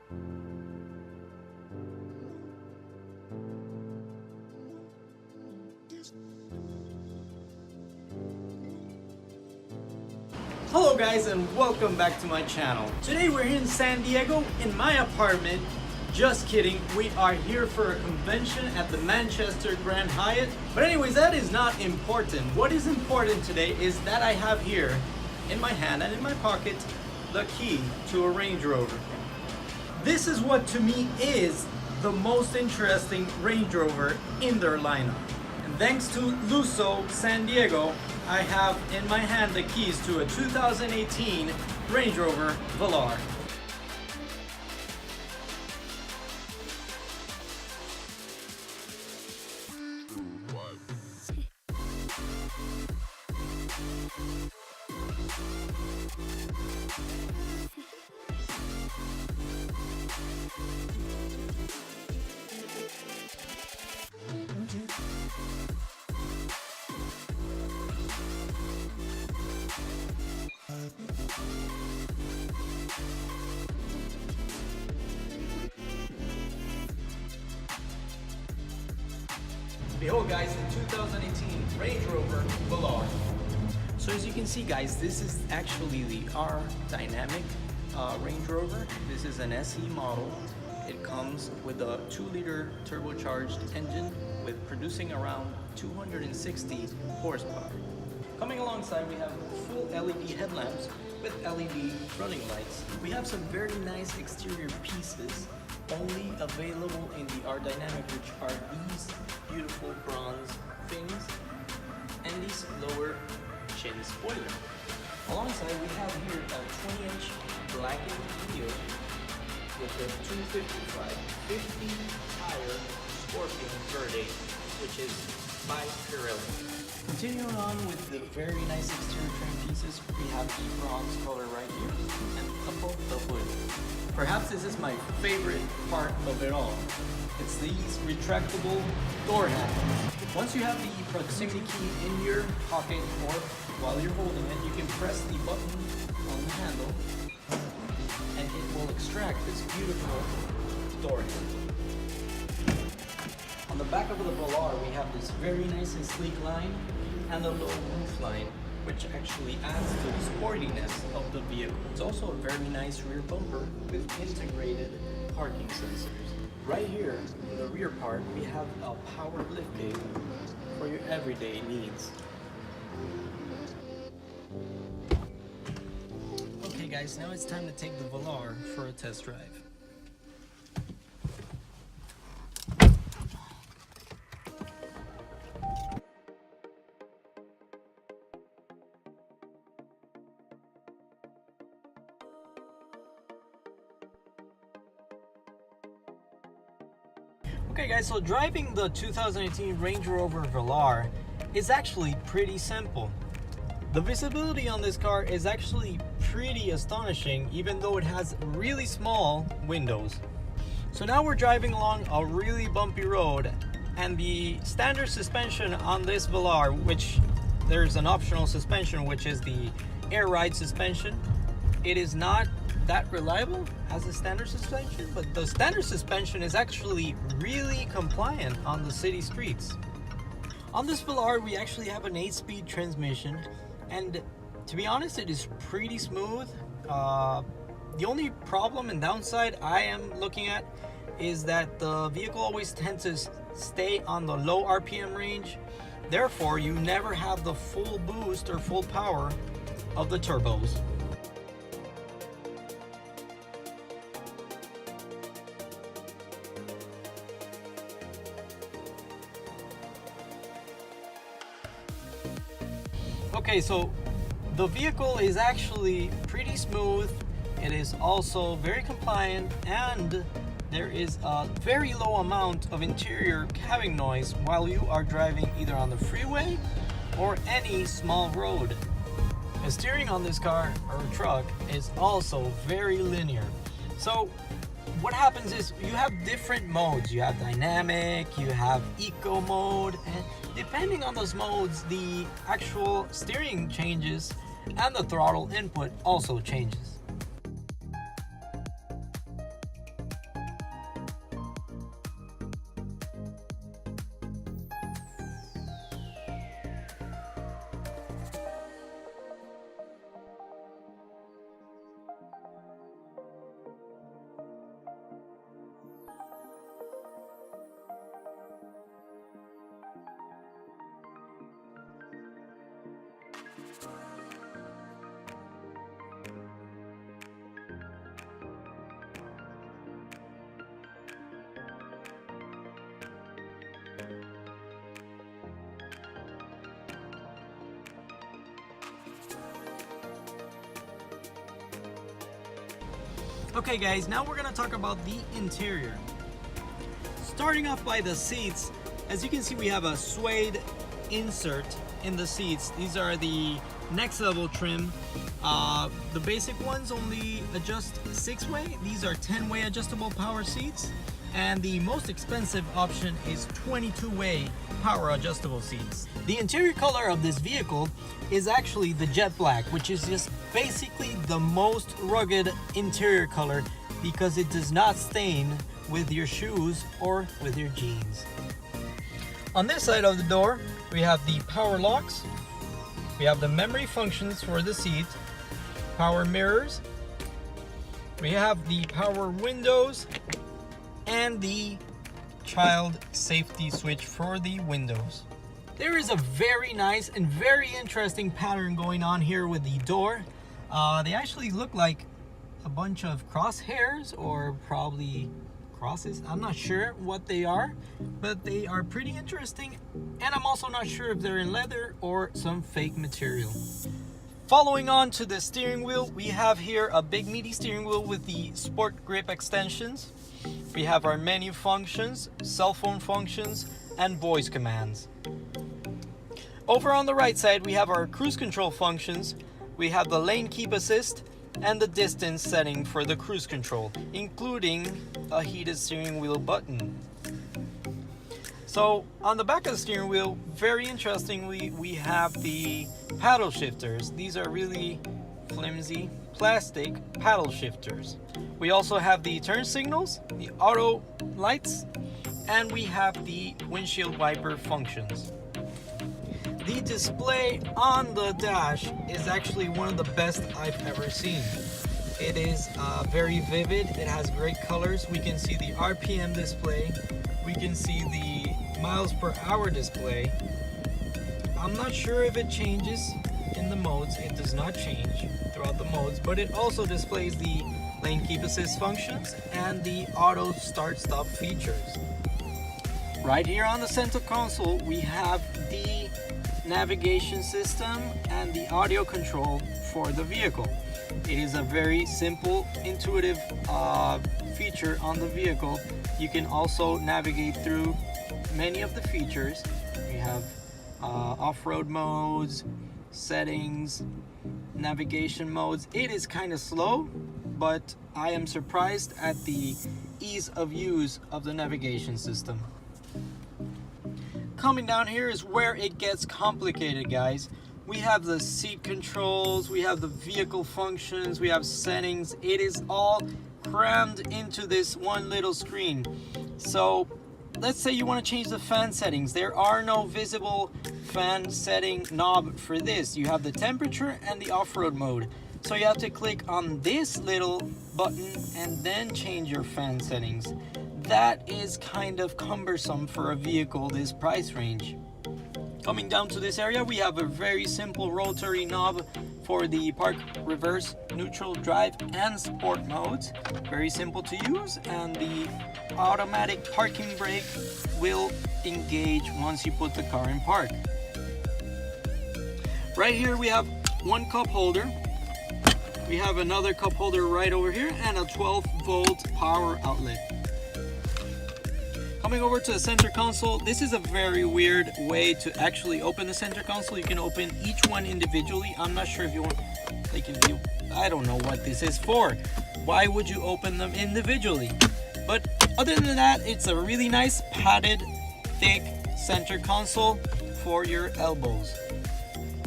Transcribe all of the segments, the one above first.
Hello guys and welcome back to my channel. Today we're here in San Diego in my apartment. Just kidding, we are here for a convention at the Manchester Grand Hyatt. But anyways, that is not important. What is important today is that I have here in my hand and in my pocket the key to a Range Rover. This is what to me is the most interesting Range Rover in their lineup. And thanks to Lusso San Diego, I have in my hand the keys to a 2018 Range Rover Velar. Behold guys, the 2018 Range Rover Velar. So as you can see guys, this is actually the R Dynamic Range Rover. This is an SE model. It comes with a 2-liter turbocharged engine with producing around 260 horsepower. Coming alongside we have full LED headlamps with LED running lights. We have some very nice exterior pieces only available in the R Dynamic, which are these beautiful bronze fins and this lower chin spoiler. Alongside we have here a 20-inch blackened wheel with the 255/50 tire Scorpion Verde, which is by Pirelli. Continuing on with the very nice exterior trim pieces, we have the bronze color right here and above the hood. Perhaps this is my favorite part of it all. It's these retractable door handles. Once you have the proximity key in your pocket or while you're holding it, you can press the button on the handle and it will extract this beautiful door handle. On the back of the Velar, we have this very nice and sleek line and a low roof line, which actually adds to the sportiness of the vehicle. It's also a very nice rear bumper with integrated parking sensors. Right here in the rear part, we have a power liftgate for your everyday needs. Okay guys, now it's time to take the Velar for a test drive. Okay guys, so driving the 2018 Range Rover Velar is actually pretty simple. The visibility on this car is actually pretty astonishing, even though it has really small windows. So now we're driving along a really bumpy road, and the standard suspension on this Velar, which there's an optional suspension, which is the air ride suspension, it is not that reliable as a standard suspension, but the standard suspension is actually really compliant on the city streets. On this Velar, we actually have an 8-speed transmission, and to be honest, it is pretty smooth. The only problem and downside I am looking at is that the vehicle always tends to stay on the low RPM range. Therefore, you never have the full boost or full power of the turbos. Okay, so the vehicle is actually pretty smooth. It is also very compliant, and there is a very low amount of interior cabin noise while you are driving either on the freeway or any small road. The steering on this car or truck is also very linear. So what happens is you have different modes. You have dynamic, you have eco mode, and depending on those modes, the actual steering changes and the throttle input also changes. Okay guys, now we're gonna talk about the interior. Starting off by the seats, as you can see we have a suede insert in the seats. These are the next level trim. The basic ones only adjust 6-way. These are 10-way adjustable power seats. And the most expensive option is 22-way power adjustable seats. The interior color of this vehicle is actually the jet black, which is just basically the most rugged interior color because it does not stain with your shoes or with your jeans. On this side of the door, we have the power locks. We have the memory functions for the seat, power mirrors. We have the power windows and the child safety switch for the windows. There is a very nice and very interesting pattern going on here with the door. They actually look like a bunch of crosshairs or probably crosses. I'm not sure what they are, but they are pretty interesting, and I'm also not sure if they're in leather or some fake material. Following on to the steering wheel, we have here a big meaty steering wheel with the sport grip extensions. We have our menu functions, cell phone functions, and voice commands. Over on the right side, we have our cruise control functions. We have the lane keep assist and the distance setting for the cruise control, including a heated steering wheel button. So on the back of the steering wheel, very interestingly, we have the paddle shifters. These are really flimsy plastic paddle shifters. We also have the turn signals, the auto lights, and we have the windshield wiper functions. The display on the dash is actually one of the best I've ever seen. It is very vivid, it has great colors. We can see the RPM display, we can see the miles per hour display. I'm not sure if it changes in the modes. It does not change throughout the modes, but it also displays the lane keep assist functions and the auto start stop features. Right here on the center console, we have the navigation system and the audio control for the vehicle. It is a very simple, intuitive feature on the vehicle. You can also navigate through many of the features. We have off-road modes, settings, navigation modes. It is kind of slow, but I am surprised at the ease of use of the navigation system. Coming down here is where it gets complicated, guys. We have the seat controls, we have the vehicle functions, we have settings. It is all crammed into this one little screen. So let's say you want to change the fan settings. There are no visible fan setting knob for this. You have the temperature and the off-road mode. So you have to click on this little button and then change your fan settings. That is kind of cumbersome for a vehicle this price range. Coming down to this area, we have a very simple rotary knob for the park, reverse, neutral, drive, and sport modes. Very simple to use, and the automatic parking brake will engage once you put the car in park. Right here we have one cup holder. We have another cup holder right over here and a 12-volt power outlet. Coming over to the center console, this is a very weird way to actually open the center console. You can open each one individually. I'm not sure if you want, I don't know what this is for. Why would you open them individually? But other than that, it's a really nice padded, thick center console for your elbows.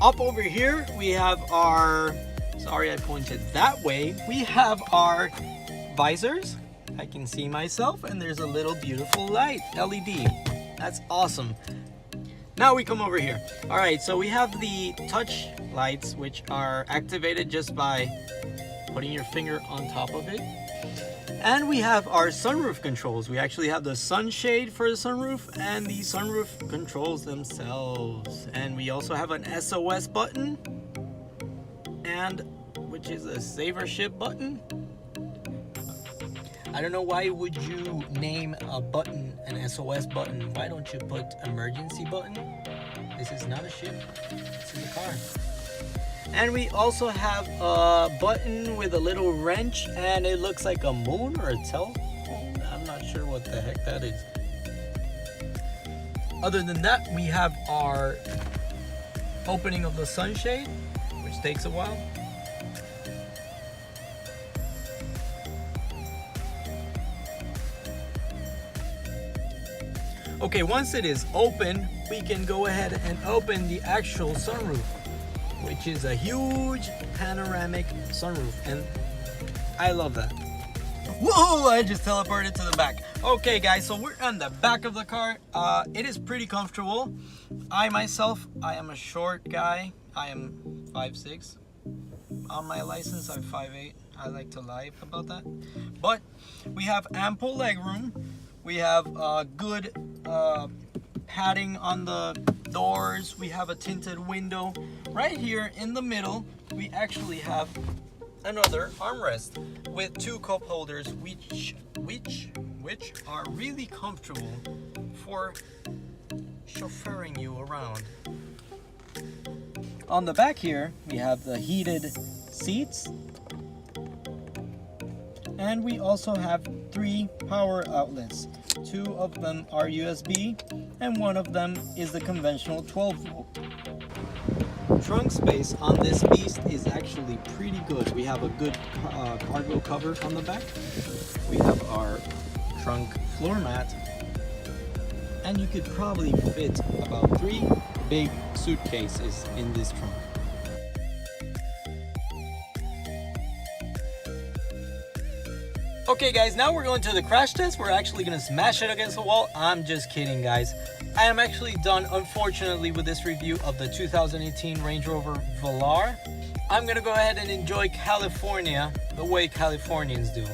Up over here, we have our, sorry I pointed that way, we have our visors. I can see myself, and there's a little beautiful light, LED. That's awesome. Now we come over here. All right, so we have the touch lights, which are activated just by putting your finger on top of it. And we have our sunroof controls. We actually have the sunshade for the sunroof and the sunroof controls themselves. And we also have an SOS button, and which is a save or ship button. I don't know, why would you name a button an SOS button? Why don't you put emergency button? This is not a ship, this is a car. And we also have a button with a little wrench, and it looks like a moon or a telephone. I'm not sure what the heck that is. Other than that, we have our opening of the sunshade, which takes a while. Okay, once it is open, we can go ahead and open the actual sunroof, which is a huge panoramic sunroof, and I love that. Whoa, I just teleported to the back. Okay guys, so we're on the back of the car. It is pretty comfortable. I am a short guy. I am 5'6". On my license, I'm 5'8". I like to lie about that. But we have ample leg room. We have good padding on the doors. We have a tinted window. Right here in the middle, we actually have another armrest with 2 cup holders, which are really comfortable for chauffeuring you around. On the back here, we have the heated seats. And we also have 3 power outlets. 2 of them are USB, and 1 of them is the conventional 12-volt. Trunk space on this beast is actually pretty good. We have a good cargo cover on the back. We have our trunk floor mat, and you could probably fit about 3 big suitcases in this trunk. Okay guys, now we're going to the crash test. We're actually going to smash it against the wall. I'm just kidding guys. I am actually done, unfortunately, with this review of the 2018 Range Rover Velar. I'm going to go ahead and enjoy California the way Californians do.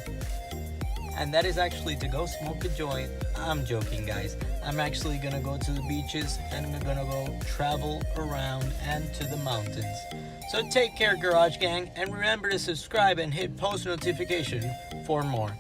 And that is actually to go smoke a joint. I'm joking guys. I'm actually going to go to the beaches, and I'm going to go travel around and to the mountains. So take care, Garage Gang, and remember to subscribe and hit post notification for more.